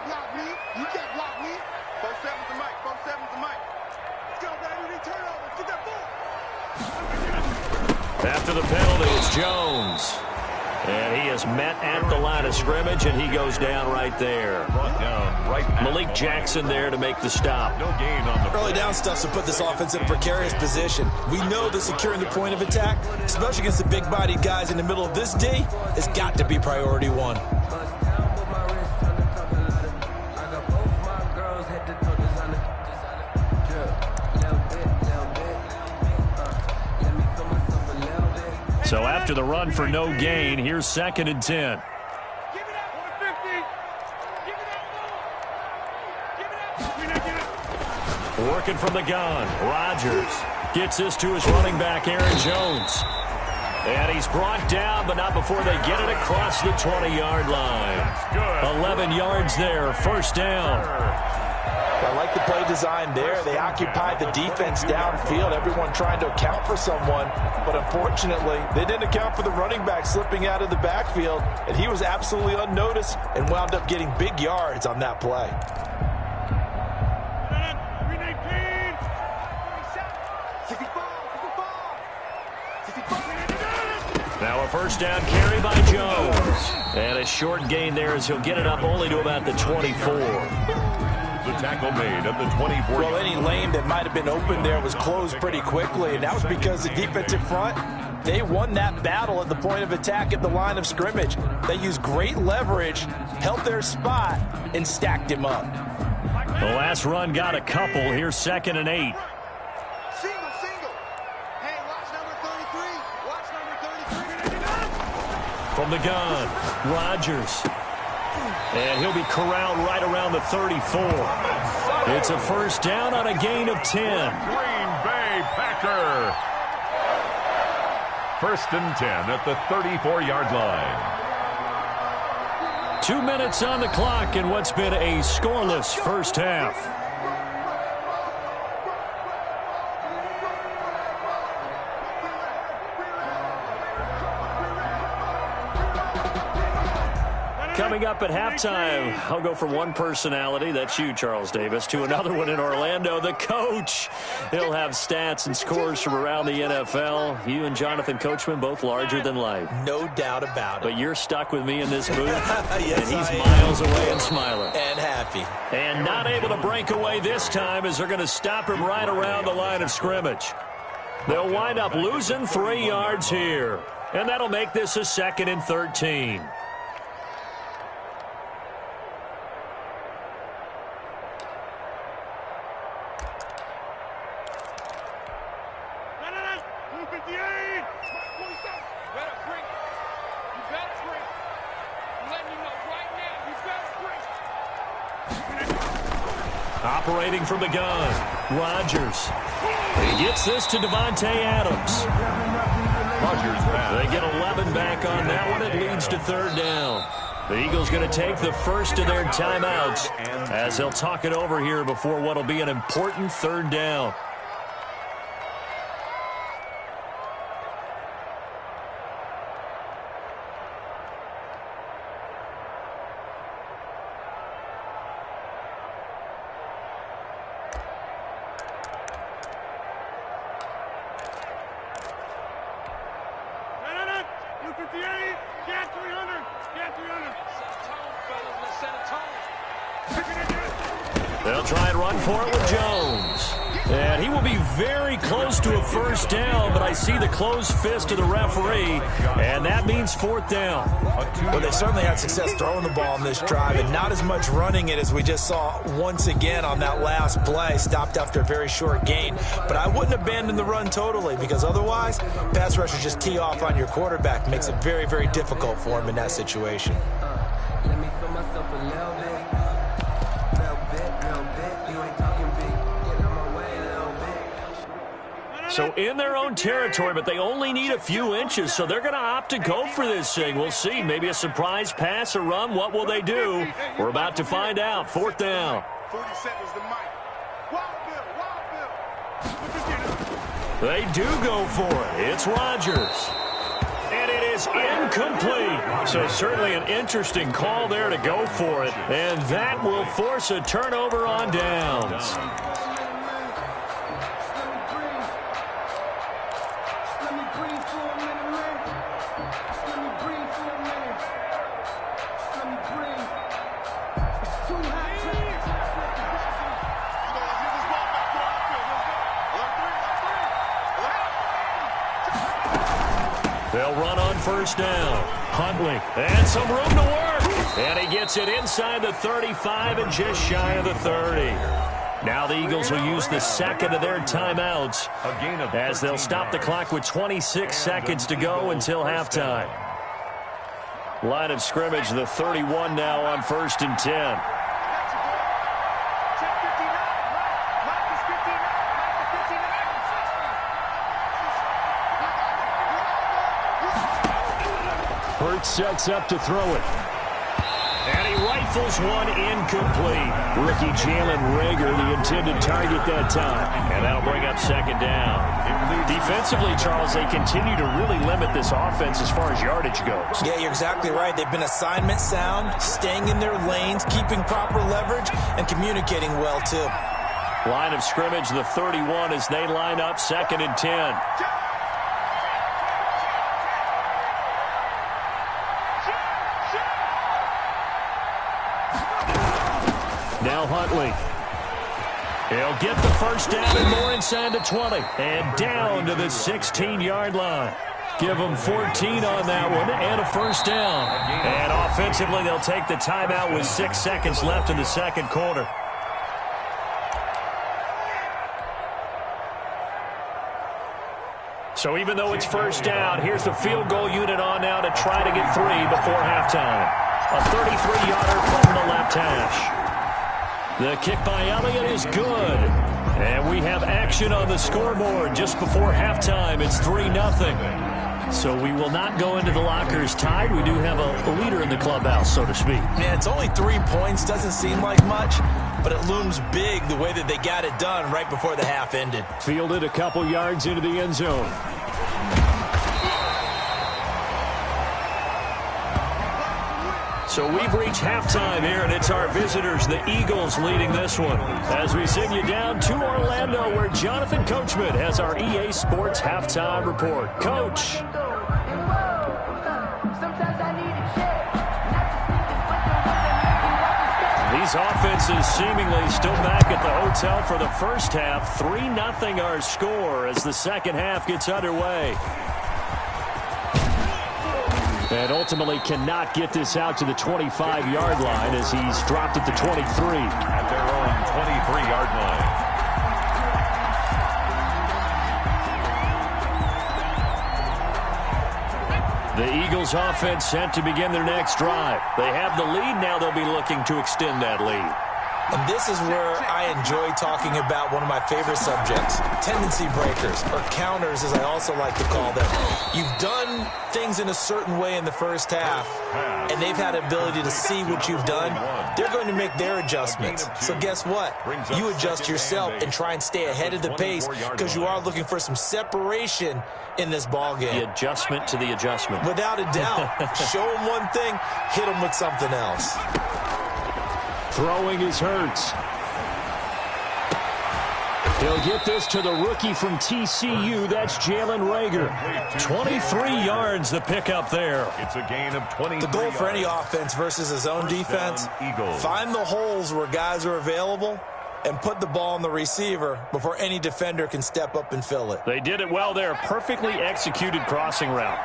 block me. You can't block me. 4-7's the mic. 4-7's the mic. Let's go, baby. Turnover. Get that ball. After the penalty, it's Jones. And he is met at the line of scrimmage, and he goes down right there. Malik Jackson there to make the stop. No gain on the early down stuff to put this offense in a precarious position. We know that securing the point of attack, especially against the big-bodied guys in the middle of this D, has got to be priority one. So after the run for no gain, here's 2nd and 10. Working from the gun, Rodgers gets this to his running back, Aaron Jones. And he's brought down, but not before they get it across the 20-yard line. 11 yards there, 1st down. I like the play design there. They occupied the defense downfield, everyone trying to account for someone. But unfortunately, they didn't account for the running back slipping out of the backfield. And he was absolutely unnoticed and wound up getting big yards on that play. Now a 1st down carry by Jones. And a short gain there as he'll get it up only to about the 24. The tackle made at the 24. Well, any lane that might have been open there was closed pretty quickly, and that was because the defensive front, they won that battle at the point of attack at the line of scrimmage. They used great leverage, held their spot, and stacked him up. The last run got a couple. Here's 2nd and 8. Single. Hey, watch number 33. Watch number 33. From the gun, Rodgers. And he'll be corralled right around the 34. It's a 1st down on a gain of 10. Green Bay Packer. 1st and 10 at the 34-yard line. 2 minutes on the clock in what's been a scoreless 1st half. Coming up at halftime, I'll go from one personality, that's you, Charles Davis, to another one in Orlando, the coach. He'll have stats and scores from around the NFL. You and Jonathan Coachman, both larger than life. No doubt about it. But you're stuck with me in this booth, yes, and he's miles away and smiling. And happy. And not able to break away this time as they're going to stop him right around the line of scrimmage. They'll wind up losing 3 yards here, and that'll make this a 2nd and 13. Operating from the gun, Rodgers. He gets this to Devontae Adams. Rodgers pass. They get 11 back on that one. It leads to 3rd down. The Eagles going to take the first of their timeouts as they'll talk it over here before what will be an important 3rd down. They'll try and run for it with Jones. And he will be very close to a 1st down, but I see the closed fist of the referee, and that means 4th down. Well, they certainly had success throwing the ball on this drive, and not as much running it as we just saw once again on that last play. Stopped after a very short gain. But I wouldn't abandon the run totally, because otherwise, pass rushers just tee off on your quarterback. Makes it very, very difficult for him in that situation. Let me feel myself a little bit. So in their own territory, but they only need a few inches, so they're going to opt to go for this thing. We'll see. Maybe a surprise pass or run. What will they do? We're about to find out. 4th down. 47's the mic. Wild Bill. They do go for it. It's Rodgers. And it is incomplete. So certainly an interesting call there to go for it. And that will force a turnover on downs. They'll run on first down. Huntley, and some room to work. And he gets it inside the 35 and just shy of the 30. Now the Eagles will use the second of their timeouts as they'll stop the clock with 26 seconds to go until halftime. Line of scrimmage, the 31 now on 1st and 10. Hurts sets up to throw it. And he rifles one incomplete. Rookie Jalen Reagor, the intended target that time. And that'll bring up second down. Defensively, Charles, they continue to really limit this offense as far as yardage goes. Yeah, you're exactly right. They've been assignment sound, staying in their lanes, keeping proper leverage, and communicating well, too. Line of scrimmage, the 31 as they line up 2nd and 10. Now Huntley. He'll get the first down and more inside the 20. And down to the 16-yard line. Give them 14 on that one and a first down. And offensively, they'll take the timeout with 6 seconds left in the second quarter. So even though it's first down, here's the field goal unit on now to try to get 3 before halftime. A 33-yarder from the left hash. The kick by Elliott is good. And we have action on the scoreboard just before halftime. It's 3-0. So we will not go into the lockers tied. We do have a leader in the clubhouse, so to speak. Man, it's only 3 points. Doesn't seem like much, but it looms big the way that they got it done right before the half ended. Fielded a couple yards into the end zone. So we've reached halftime here, and it's our visitors, the Eagles, leading this one. As we send you down to Orlando, where Jonathan Coachman has our EA Sports Halftime Report. Coach. These offenses seemingly still back at the hotel for the first half. 3-0 our score as the second half gets underway. And ultimately cannot get this out to the 25-yard line as he's dropped at the 23. At their own 23-yard line. The Eagles offense set to begin their next drive. They have the lead. Now they'll be looking to extend that lead. And this is where I enjoy talking about one of my favorite subjects, tendency breakers, or counters as I also like to call them. You've done things in a certain way in the first half, and they've had ability to see what you've done. They're going to make their adjustments. So guess what? You adjust yourself and try and stay ahead of the pace because you are looking for some separation in this ball game. The adjustment to the adjustment. Without a doubt. Show them one thing, hit them with something else. Throwing is Hurts. He'll get this to the rookie from TCU. That's Jalen Reagor. 23 yards the pickup there. It's a gain of 20. The goal for any offense versus his own defense, find the holes where guys are available and put the ball on the receiver before any defender can step up and fill it. They did it well there. Perfectly executed crossing route.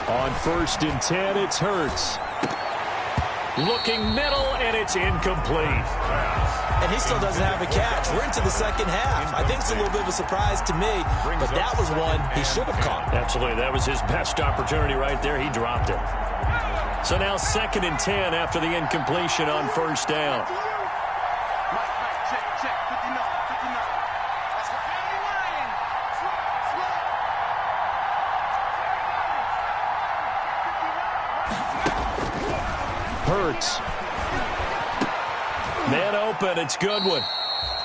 On 1st and 10, it's Hurts. Looking middle, and it's incomplete. And he still doesn't have a catch. We're into the second half. I think it's a little bit of a surprise to me, but that was one he should have caught. Absolutely. That was his best opportunity right there. He dropped it. So now 2nd and 10 after the incompletion on first down. Hurts. Man open, it's Goodwin.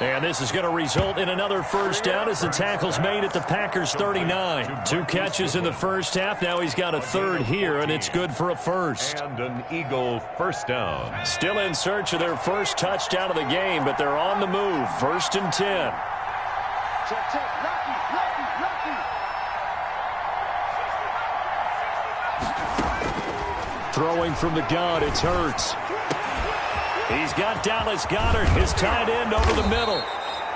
And this is going to result in another first down as the tackle's made at the Packers' 39. 2 catches in the first half. Now he's got a third here, and it's good for a first. And an Eagle first down. Still in search of their first touchdown of the game, but they're on the move. 1st and 10. Check. Lucky. Throwing from the gun, it's Hurts. He's got Dallas Goedert, his tight end, over the middle.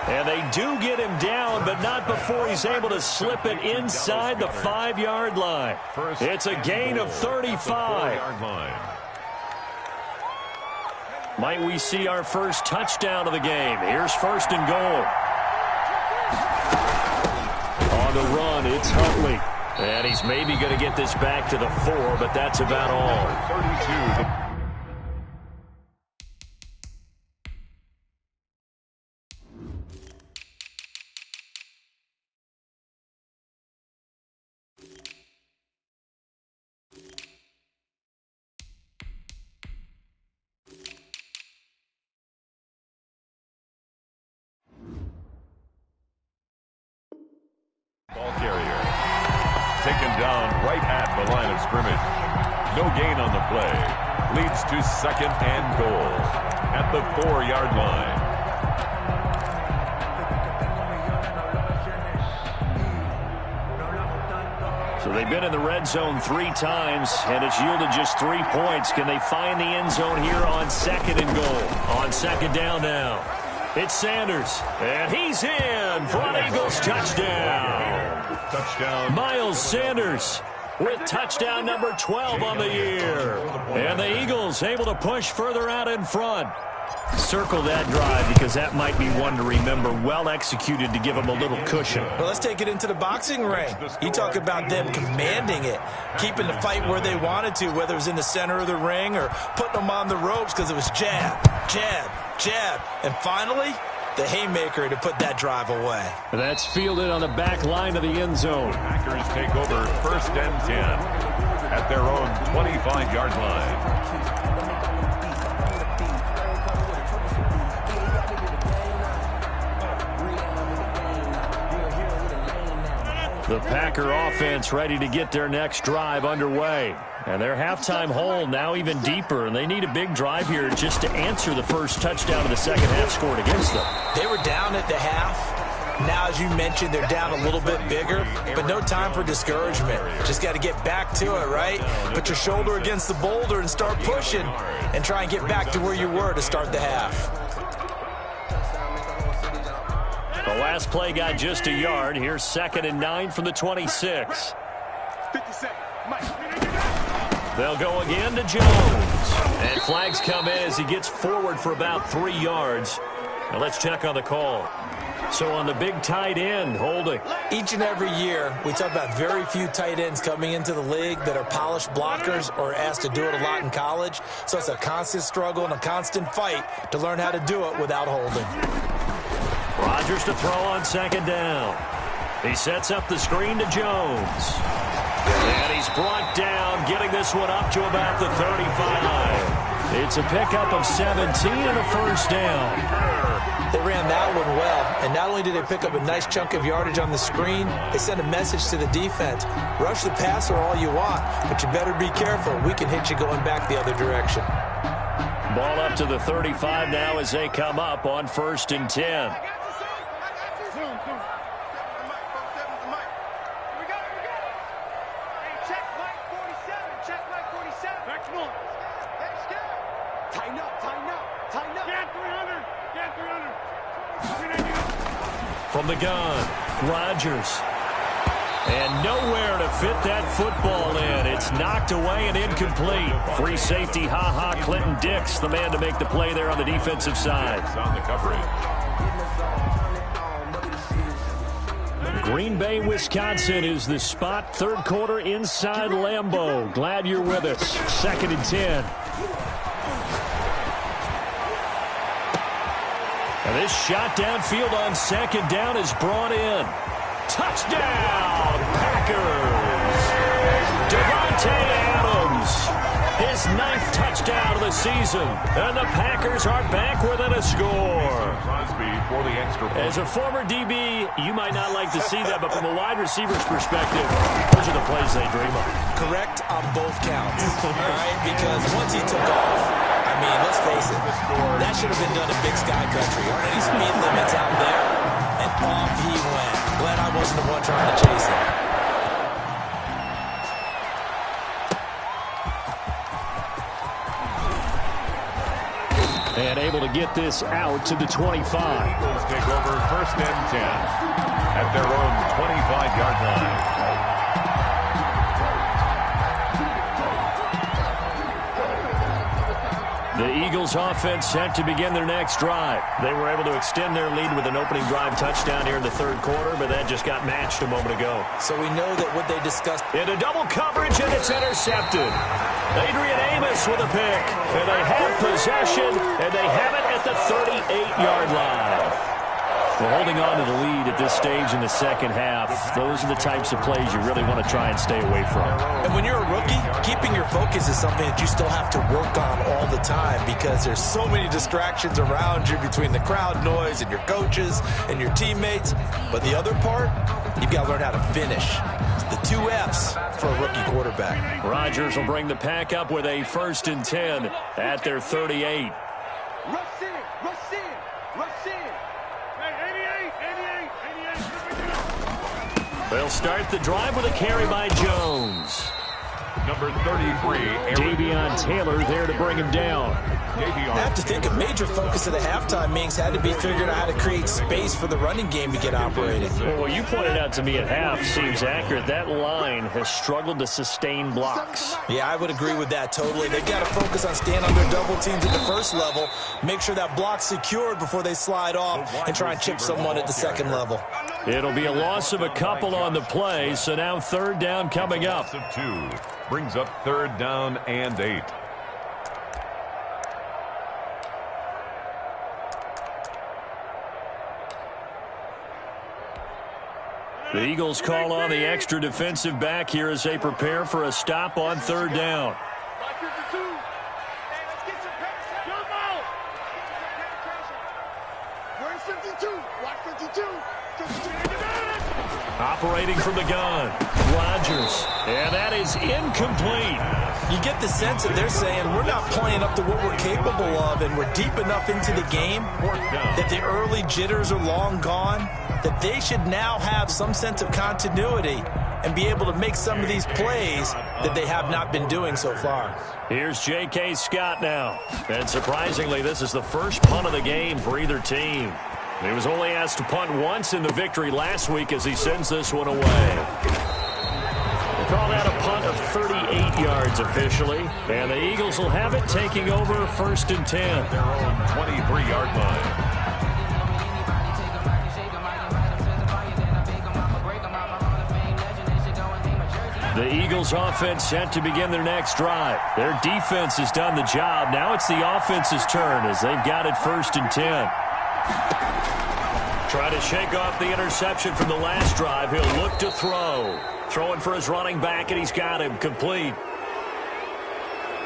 And they do get him down, but not before he's able to slip it inside the 5-yard line. It's a gain of 35. Might we see our first touchdown of the game? Here's 1st and goal. On the run, it's Huntley. And he's maybe going to get this back to the 4, but that's about all. 32. Ball carrier taken down right at the line of scrimmage. No gain on the play. Leads to 2nd and goal at the 4-yard line. So they've been in the red zone 3 times, and it's yielded just 3 points. Can they find the end zone here on 2nd and goal? On 2nd down now. It's Sanders, and he's in for an Eagles touchdown. Touchdown. Miles Sanders with touchdown number 12 on the year. And the Eagles able to push further out in front. Circle that drive because that might be one to remember. Well executed to give them a little cushion. Well, let's take it into the boxing ring. You talk about them commanding it, keeping the fight where they wanted to, whether it was in the center of the ring or putting them on the ropes because it was jab, jab, jab. And finally, the haymaker to put that drive away. That's fielded on the back line of the end zone. Packers take over 1st and 10 at their own 25-yard line. The Packer offense ready to get their next drive underway. And their halftime hole now even deeper, and they need a big drive here just to answer the first touchdown of the second half scored against them. They were down at the half. Now, as you mentioned, they're down a little bit bigger, but no time for discouragement. Just got to get back to it, right? Put your shoulder against the boulder and start pushing and try and get back to where you were to start the half. The last play got just a yard. Here's 2nd and 9 from the 26. 50 seconds. Mike. They'll go again to Jones. And flags come in as he gets forward for about 3 yards. Now let's check on the call. So on the big tight end, holding. Each and every year, we talk about very few tight ends coming into the league that are polished blockers or asked to do it a lot in college. So it's a constant struggle and a constant fight to learn how to do it without holding. Rodgers to throw on 2nd down. He sets up the screen to Jones. And he's brought down, getting this one up to about the 35. It's a pickup of 17 and a first down. They ran that one well, and not only did they pick up a nice chunk of yardage on the screen, they sent a message to the defense. Rush the passer all you want, but you better be careful. We can hit you going back the other direction. Ball up to the 35 now as they come up on 1st and 10. From the gun, Rodgers. And nowhere to fit that football in. It's knocked away and incomplete. Free safety, Clinton Dix, the man to make the play there on the defensive side. On the coverage. Green Bay, Wisconsin is the spot. 3rd quarter inside Lambeau. Glad you're with us. 2nd and 10. And this shot downfield on 2nd down is brought in. Touchdown, Packers! Devontae Adams His 9th touchdown of the season. And the Packers are back within a score. For the extra point. As a former DB, you might not like to see that, but from a wide receiver's perspective, those are the plays they dream of. Correct on both counts. All right, because once he took off, I mean, let's face it, that should have been done in Big Sky Country. Aren't any speed limits out there? And off he went. Glad I wasn't the one trying to chase him. And able to get this out to the 25. Eagles take over 1st and 10 at their own 25-yard line. The Eagles offense set to begin their next drive. They were able to extend their lead with an opening drive touchdown here in the 3rd quarter, but that just got matched a moment ago. So we know that what they discussed. Into double coverage, and it's intercepted. Adrian Amos with a pick. And they have possession, and they have it at the 38-yard line. Well, holding on to the lead at this stage in the 2nd half, those are the types of plays you really want to try and stay away from. And when you're a rookie, keeping your focus is something that you still have to work on all the time because there's so many distractions around you between the crowd noise and your coaches and your teammates. But the other part, you've got to learn how to finish. It's the 2 F's for a rookie quarterback. Rodgers will bring the pack up with a 1st and 10 at their 38. Rush in, rush in, rush in. Hey, 88. They'll start the drive with a carry by Jones. Number 33, Davion Taylor there to bring him down. I have to think a major focus of the halftime meetings had to be figuring out how to create space for the running game to get operating. Well, what you pointed out to me at half seems accurate. That line has struggled to sustain blocks. Yeah, I would agree with that totally. They've got to focus on staying under double teams at the 1st level, make sure that block's secured before they slide off and try and chip someone at the 2nd level. It'll be a loss of a couple on the play, so now 3rd down coming up. Of 2 brings up 3rd down and 8. The Eagles call on the extra defensive back here as they prepare for a stop on 3rd down. Watch 52. Hey, let's get some penetration. Jump out. We're in 52. Watch 52. Operating from the gun, Rodgers. And that is incomplete. You get the sense that they're saying we're not playing up to what we're capable of and we're deep enough into the game that the early jitters are long gone, that they should now have some sense of continuity and be able to make some of these plays that they have not been doing so far. Here's J.K. Scott now. And surprisingly, this is the first punt of the game for either team. He was only asked to punt once in the victory last week as he sends this one away. We'll call that a punt of 38 yards officially. And the Eagles will have it taking over 1st and 10. Their own 23-yard line. The Eagles offense set to begin their next drive. Their defense has done the job. Now it's the offense's turn as they've got it 1st and 10. Try to shake off the interception from the last drive. He'll look to throw. Throwing for his running back, and he's got him complete.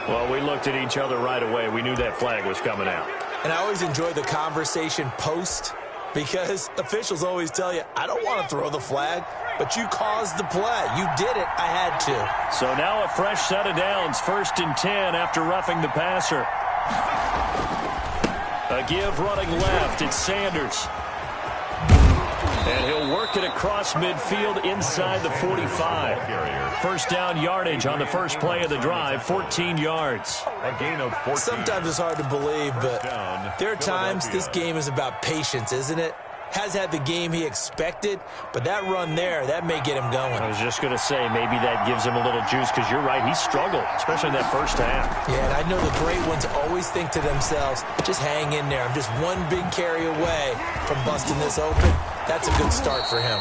Well, we looked at each other right away. We knew that flag was coming out. And I always enjoy the conversation post because officials always tell you, I don't want to throw the flag, but you caused the play. You did it. I had to. So now a fresh set of downs. 1st and 10 after roughing the passer. A give running left. It's Sanders. And he'll work it across midfield inside the 45. 1st down yardage on the first play of the drive, 14 yards. A gain of 14. Sometimes it's hard to believe, but there are times this game is about patience, isn't it? Has had the game he expected, but that run there, that may get him going. I was just going to say, maybe that gives him a little juice because you're right, he struggled, especially in that 1st half. Yeah, and I know the great ones always think to themselves, just hang in there. I'm just one big carry away from busting this open. That's a good start for him.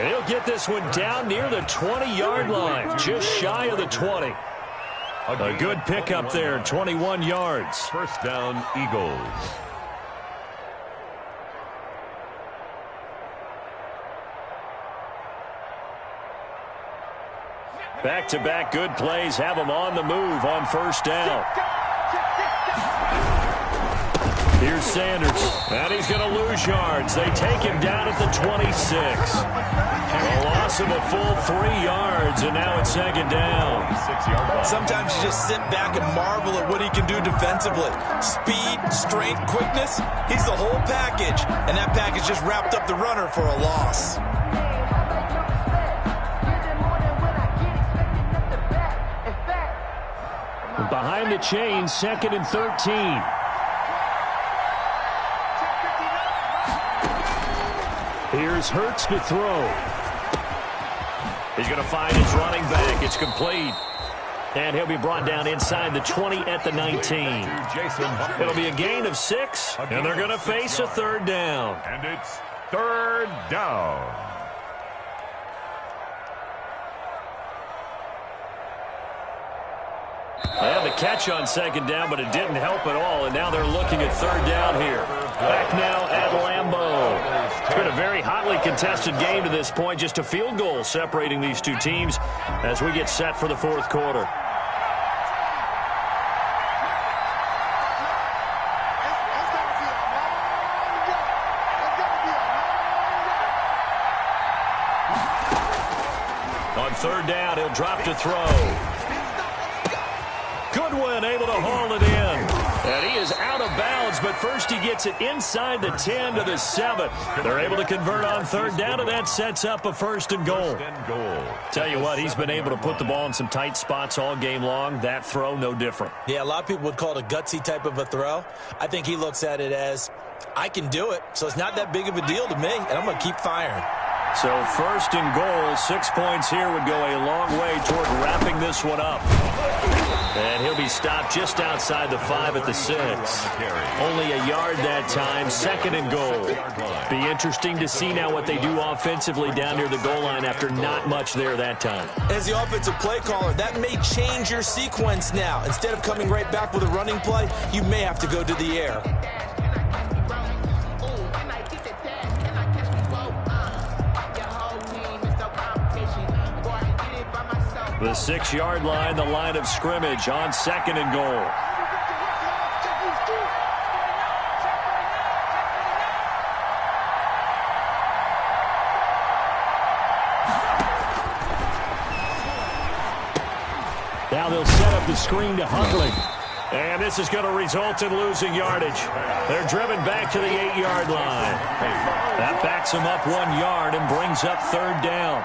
And he'll get this one down near the 20-yard line, just shy of the 20. A good pickup there, 21 yards. 1st down, Eagles. Back-to-back good plays have them on the move on first down. Here's Sanders, and he's going to lose yards. They take him down at the 26. A loss of a full 3 yards, and now it's second down. Sometimes you just sit back and marvel at what he can do defensively. Speed, strength, quickness, he's the whole package. And that package just wrapped up the runner for a loss. Behind the chains, 2nd and 13. Here's Hurts to throw. He's going to find his running back. It's complete. And he'll be brought down inside the 20 at the 19. It'll be a gain of 6, and they're going to face a third down. And it's third down. They had the catch on second down, but it didn't help at all, and now they're looking at third down here. Back now at Lambeau. It's been a very hotly contested game to this point, just a field goal separating these two teams as we get set for the fourth quarter. On third down, he'll drop to throw. Goodwin able to haul it in. And he is out of bounds, but first he gets it inside the 10 to the 7. They're able to convert on third down, and that sets up a first and goal. Tell you what, he's been able to put the ball in some tight spots all game long. That throw, no different. Yeah, a lot of people would call it a gutsy type of a throw. I think he looks at it as, I can do it, so it's not that big of a deal to me, and I'm going to keep firing. So first and goal, 6 points here would go a long way toward wrapping this one up. And he'll be stopped just outside the 5 at the 6. Only a yard that time, 2nd and goal. Be interesting to see now what they do offensively down near the goal line after not much there that time. As the offensive play caller, that may change your sequence now. Instead of coming right back with a running play, you may have to go to the air. The 6-yard line, the line of scrimmage on 2nd and goal. Now they'll set up the screen to Huntley. And this is going to result in losing yardage. They're driven back to the 8-yard line. That backs them up 1 yard and brings up third down.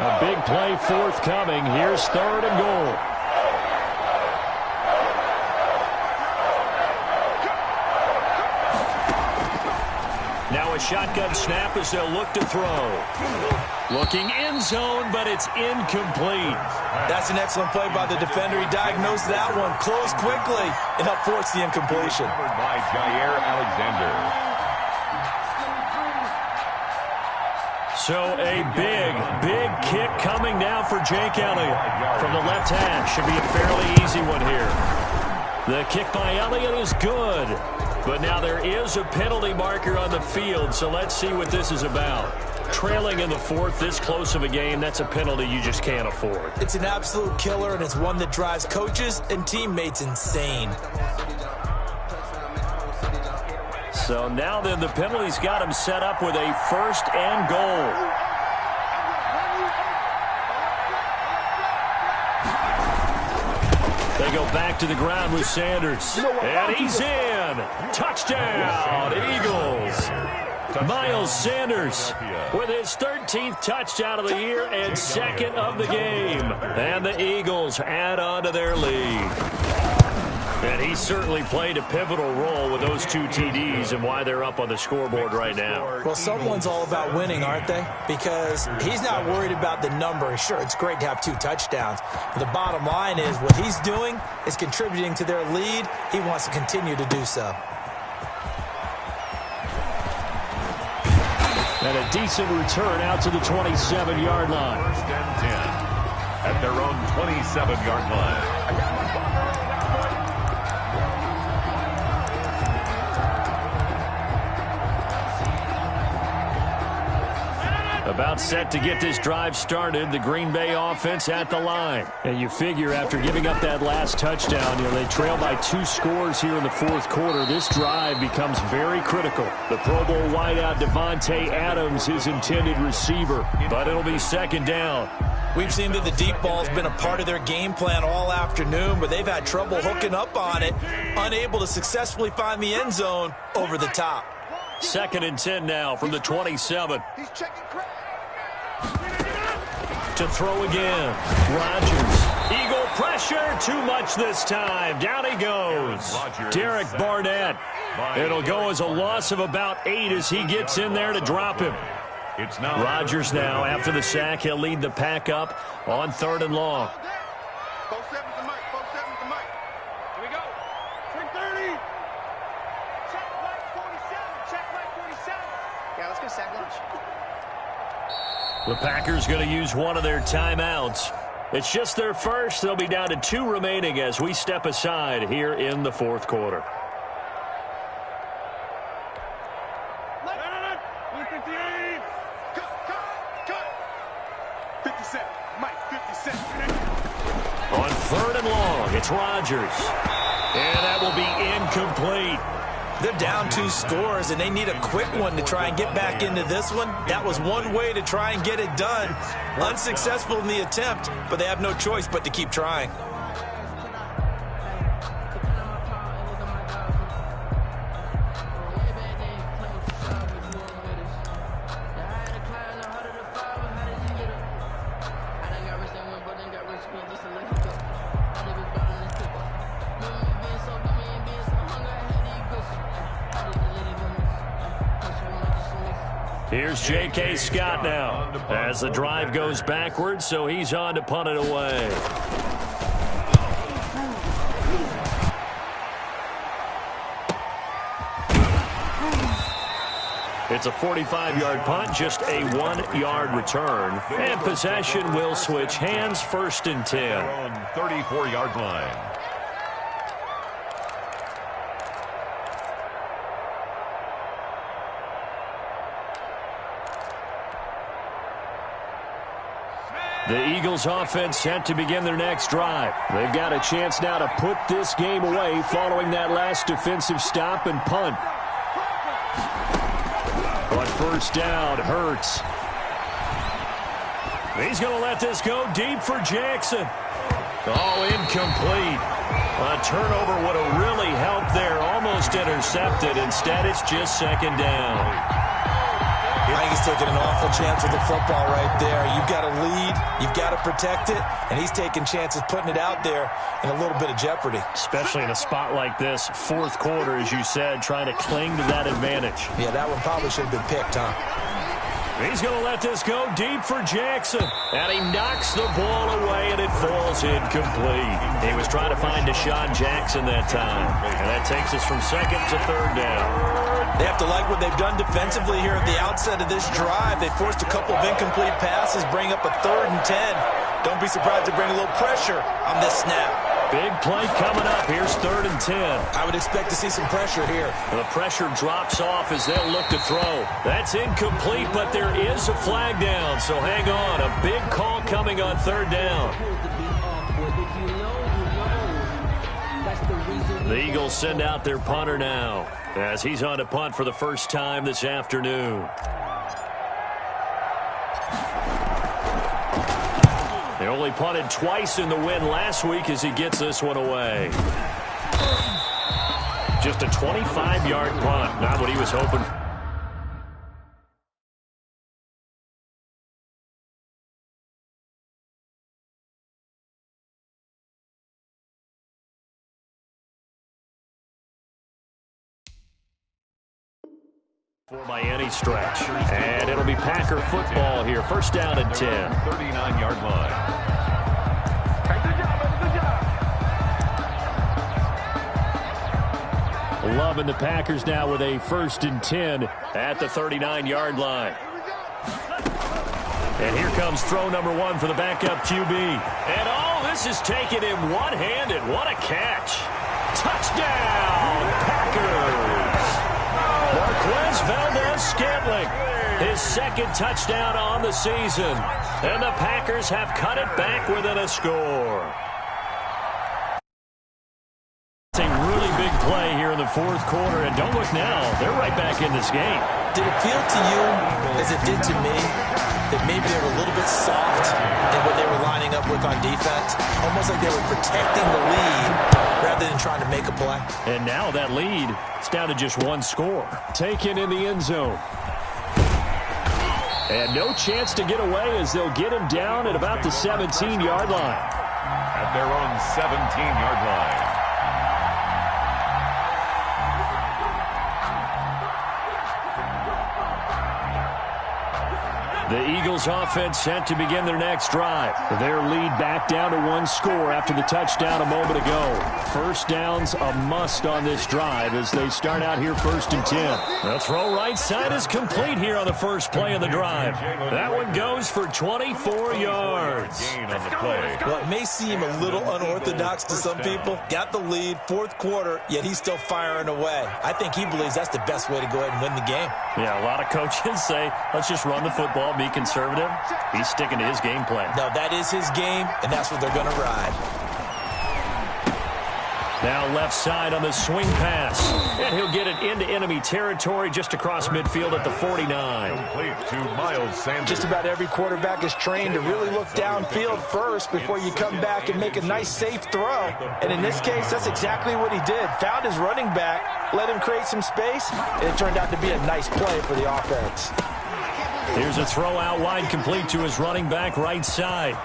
A big play forthcoming. Here's third and goal. Now a shotgun snap as they'll look to throw. Looking end zone, but it's incomplete. That's an excellent play by the defender. He diagnosed that one, closed quickly, and helped force the incompletion. By Jair Alexander. So a big kick coming now for Jake Elliott from the left hash. Should be a fairly easy one here. The kick by Elliott is good, but now there is a penalty marker on the field, so let's see what this is about. Trailing in the 4th, this close of a game, that's a penalty you just can't afford. It's an absolute killer, and it's one that drives coaches and teammates insane. So now then the penalty's got him set up with a first and goal. They go back to the ground with Sanders. And he's in. Touchdown, Eagles. Miles Sanders with his 13th touchdown of the year and 2nd of the game. And the Eagles add on to their lead. And he certainly played a pivotal role with those 2 TDs and why they're up on the scoreboard right now. Well, someone's all about winning, aren't they? Because he's not worried about the number. Sure, it's great to have 2 touchdowns. But the bottom line is what he's doing is contributing to their lead. He wants to continue to do so. And a decent return out to the 27-yard line. First and 10 at their own 27-yard line. About set to get this drive started, the Green Bay offense at the line. And you figure after giving up that last touchdown, they trail by 2 scores here in the fourth quarter. This drive becomes very critical. The Pro Bowl wideout Devontae Adams, his intended receiver, but it'll be second down. We've seen that the deep ball's been a part of their game plan all afternoon, but they've had trouble hooking up on it, unable to successfully find the end zone over the top. 2nd and 10 now from the 27. He's checking crowd. To throw again. Rodgers. Eagle pressure. Too much this time. Down he goes. Derek Barnett. It'll go as a loss of about 8 as he gets in there to drop him. It's now Rodgers now, after the sack, he'll lead the pack up on 3rd and long. 4-7's the mic. 4-7's the mic. Here we go. 330. Check right 47. Check right 47. Yeah, let's go sack lunch. The Packers going to use one of their timeouts. It's just their first. They'll be down to 2 remaining as we step aside here in the fourth quarter. 57. Mike, 57. On 3rd and long, it's Rodgers. And that will be incomplete. They're down 2 scores, and they need a quick one to try and get back into this one. That was one way to try and get it done. Unsuccessful in the attempt, but they have no choice but to keep trying. Here's J.K. Scott now as the drive goes backwards, so he's on to punt it away. It's a 45-yard punt, just a 1-yard return. And possession will switch hands, 1st and 10. on 34-yard line. The Eagles offense set to begin their next drive. They've got a chance now to put this game away following that last defensive stop and punt. On 1st down, Hurts. He's going to let this go deep for Jackson. Oh, incomplete. A turnover would have really helped there. Almost intercepted. Instead, it's just 2nd down. I think he's taking an awful chance with the football right there. You've got to lead, you've got to protect it, and he's taking chances putting it out there in a little bit of jeopardy. Especially in a spot like this, 4th quarter, as you said, trying to cling to that advantage. Yeah, that one probably should have been picked, huh? He's going to let this go deep for Jackson. And he knocks the ball away, and it falls incomplete. He was trying to find Deshaun Jackson that time. And that takes us from 2nd to 3rd down. They have to like what they've done defensively here at the outset of this drive. They forced a couple of incomplete passes, bring up a 3rd and 10. Don't be surprised to bring a little pressure on this snap. Big play coming up. Here's 3rd and 10. I would expect to see some pressure here. The pressure drops off as they'll look to throw. That's incomplete, but there is a flag down, so hang on. A big call coming on 3rd down. The Eagles send out their punter now as he's on to punt for the first time this afternoon. They only punted twice in the win last week as he gets this one away. Just a 25-yard punt, not what he was hoping for. By any stretch. And it'll be Packer football here. 1st down and 10. 39-yard line. Loving the Packers now with a 1st and 10 at the 39-yard line. And here comes throw number 1 for the backup QB. And oh, this is taking him one-handed. What a catch. Touchdown, Packers. Marquez Valdez-Scantling. his second touchdown on the season. And the Packers have cut it back within a score. It's a really big play here in the fourth quarter. And don't look now, they're right back in this game. Did it feel to you, as it did to me, that maybe they were a little bit soft in what they were lining up with on defense? Almost like they were protecting the lead rather than trying to make a play. And now that lead is down to just one score. Taken in the end zone. And no chance to get away as they'll get him down at about the 17-yard line. At their own 17-yard line. The Eagles offense set to begin their next drive. Their lead back down to one score after the touchdown a moment ago. First down's a must on this drive as they start out here 1st and 10. The throw right side is complete here on the first play of the drive. That one goes for 24 yards. Gain on the play. Well, it may seem a little unorthodox to some people. Got the lead, fourth quarter, yet he's still firing away. I think he believes that's the best way to go ahead and win the game. Yeah, a lot of coaches say, let's just run the football, be conservative. He's sticking to his game plan. No, that is his game, and that's what they're going to ride. Now left side on the swing pass. And he'll get it into enemy territory just across midfield at the 49. Complete to Miles Sanders. Just about every quarterback is trained to really look downfield first before you come back and make a nice, safe throw. And in this case, that's exactly what he did. Found his running back, let him create some space, and it turned out to be a nice play for the offense. Here's a throw out wide complete to his running back right side.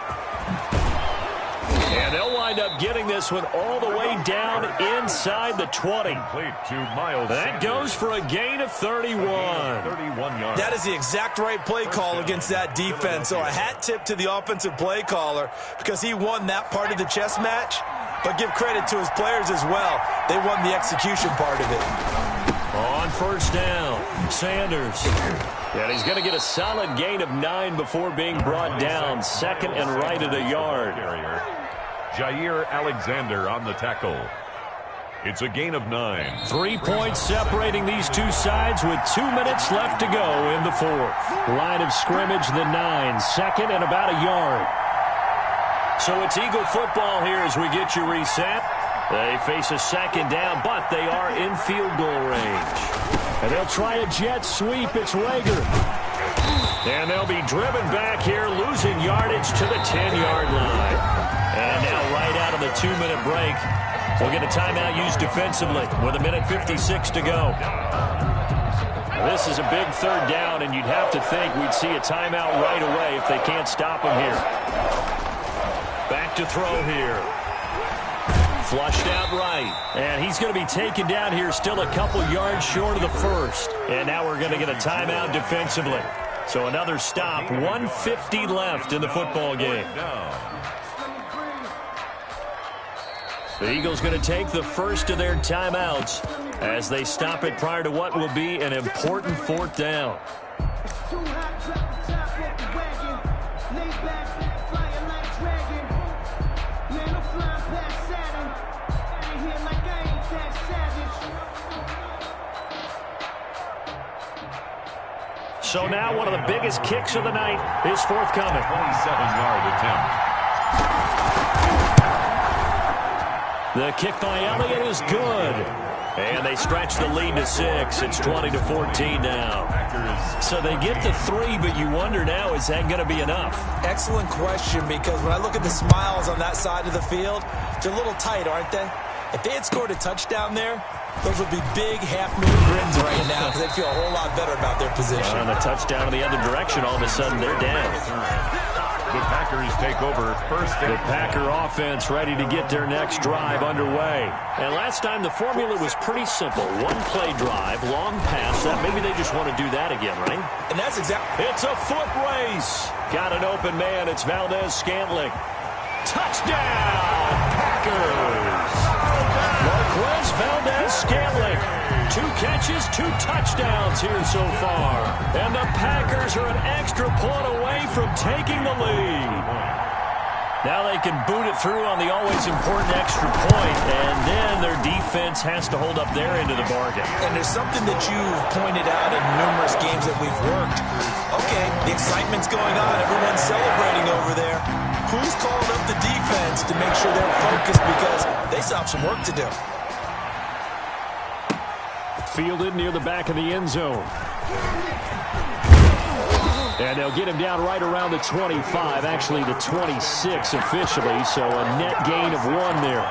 And they'll wind up getting this one all the way down inside the 20. Complete to Miles That goes for a gain of 31. 31 yards. That is the exact right play call against that defense. So a hat tip to the offensive play caller because he won that part of the chess match. But give credit to his players as well. They won the execution part of it. On first down, Sanders. And he's going to get a solid gain of 9 before being brought down. Second and right at a yard. Jair Alexander on the tackle. It's a gain of 9. 3 points separating these two sides with 2 minutes left to go in the fourth. Line of scrimmage, the 9. Second and about a yard. So it's Eagle football here as we get you reset. They face a second down, but they are in field goal range. And they'll try a jet sweep. It's Rager. And they'll be driven back here, losing yardage to the 10-yard line. And now right out of the 2-minute break, we'll get a timeout used defensively with 1:56 to go. This is a big third down, and you'd have to think we'd see a timeout right away if they can't stop him here. Back to throw here. Flushed out right. And he's going to be taken down here still a couple yards short of the first. And now we're going to get a timeout defensively. So another stop. 1:50 left in the football game. The Eagles going to take the first of their timeouts as they stop it prior to what will be an important fourth down. So now one of the biggest kicks of the night is forthcoming. 27-yard attempt. The kick by Elliott is good. And they stretch the lead to 6. It's 20-14 now. So they get to 3, but you wonder now, is that going to be enough? Excellent question, because when I look at the smiles on that side of the field, they're a little tight, aren't they? If they had scored a touchdown there, those would be big half-moon grins right now because they feel a whole lot better about their position. And a touchdown in the other direction, all of a sudden they're down. The Packers take over first. The Packer offense ready to get their next drive underway. And last time the formula was pretty simple. One play drive, long pass. That maybe they just want to do that again, right? And that's exactly. It's a foot race. Got an open man. It's Valdez-Scantling. Touchdown, Packers. Marquez Valdez-Scantling. 2 catches, 2 touchdowns here so far. And the Packers are an extra point away from taking the lead. Now they can boot it through on the always important extra point, and then their defense has to hold up their end of the bargain. And there's something that you've pointed out in numerous games that we've worked. Okay, the excitement's going on. Everyone's celebrating over there. Who's calling up the defense to make sure they're focused because they still have some work to do? Fielded near the back of the end zone. And they'll get him down right around the 25, actually the 26 officially, so a net gain of 1 there.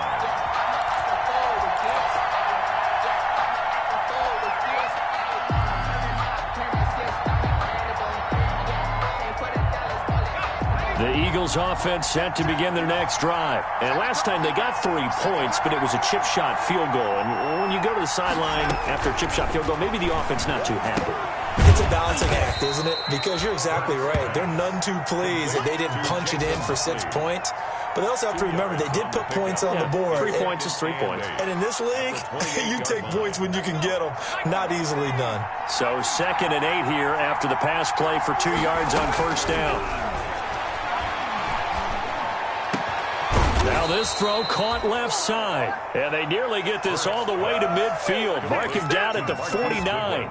The Eagles offense set to begin their next drive. And last time they got 3 points, but it was a chip shot field goal. And when you go to the sideline after a chip shot field goal, maybe the offense not too happy. It's a balancing act, isn't it? Because you're exactly right. They're none too pleased that they didn't punch it in for 6 points. But they also have to remember they did put points on the board. 3 points is 3 points. And in this league, you take points when you can get them. Not easily done. So 2nd and 8 here after the pass play for 2 yards on first down. Now this throw caught left side. And they nearly get this all the way to midfield. Mark him down at the 49.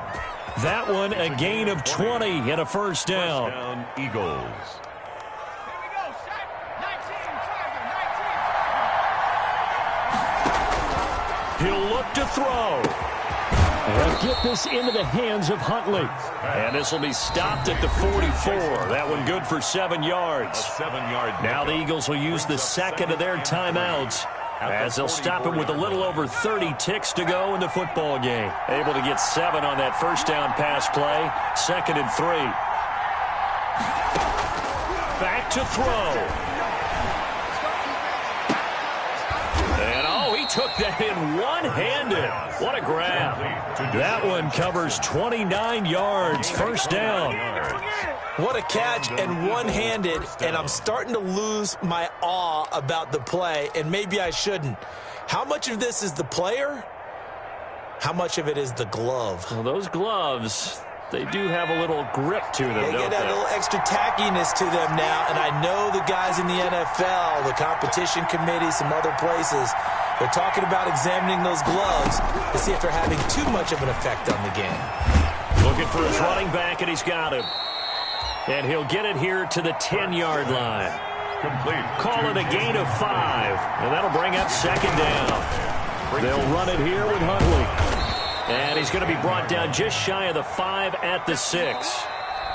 That one a gain of 20 and a first down. Eagles. He'll look to throw. And get this into the hands of Huntley. And this will be stopped at the 44. That one good for 7 yards. A 7-yard. Now the Eagles will use the second of their timeouts, as they'll stop it with a little over 30 ticks to go in the football game. Able to get 7 on that first down pass play. 2nd and 3. Back to throw. And he took that in one-handed. What a grab. That one covers 29 yards. First down. What a catch and one-handed, and I'm starting to lose my awe about the play, and maybe I shouldn't. How much of this is the player? How much of it is the glove? Well, those gloves, they do have a little grip to them, They don't get a little extra tackiness to them now, and I know the guys in the NFL, the competition committee, some other places, they're talking about examining those gloves to see if they're having too much of an effect on the game. Looking for his running back, and he's got him. And he'll get it here to the 10-yard line. Complete. Call it a gain of 5, and that'll bring up 2nd down. They'll run it here with Huntley. And he's going to be brought down just shy of the 5 at the 6.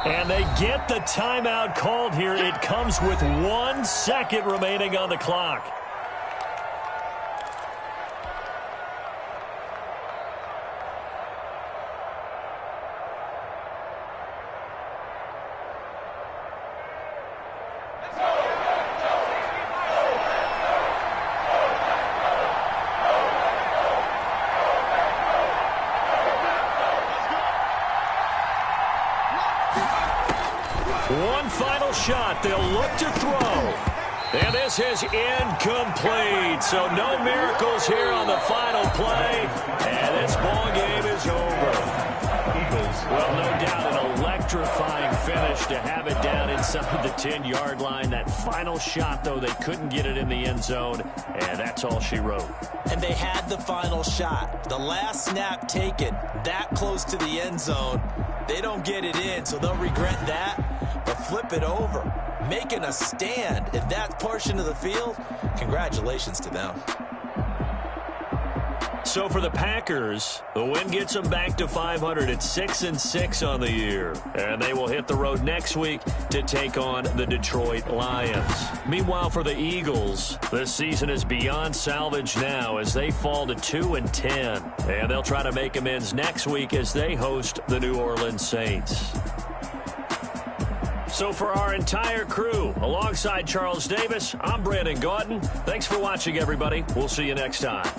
And they get the timeout called here. It comes with 1 second remaining on the clock. One final shot. They'll look to throw. And this is incomplete. So no miracles here on the final play. And this ball game is over. Eagles. Well, no doubt an electrifying finish to have it down inside the 10-yard line. That final shot, though, they couldn't get it in the end zone. And that's all she wrote. And they had the final shot. The last snap taken that close to the end zone. They don't get it in, so they'll regret that. But flip it over, making a stand in that portion of the field, congratulations to them. So for the Packers, the win gets them back to 500 at 6-6 on the year. And they will hit the road next week to take on the Detroit Lions. Meanwhile, for the Eagles, this season is beyond salvage now as they fall to 2-10. And they'll try to make amends next week as they host the New Orleans Saints. So for our entire crew, alongside Charles Davis, I'm Brandon Gautin. Thanks for watching, everybody. We'll see you next time.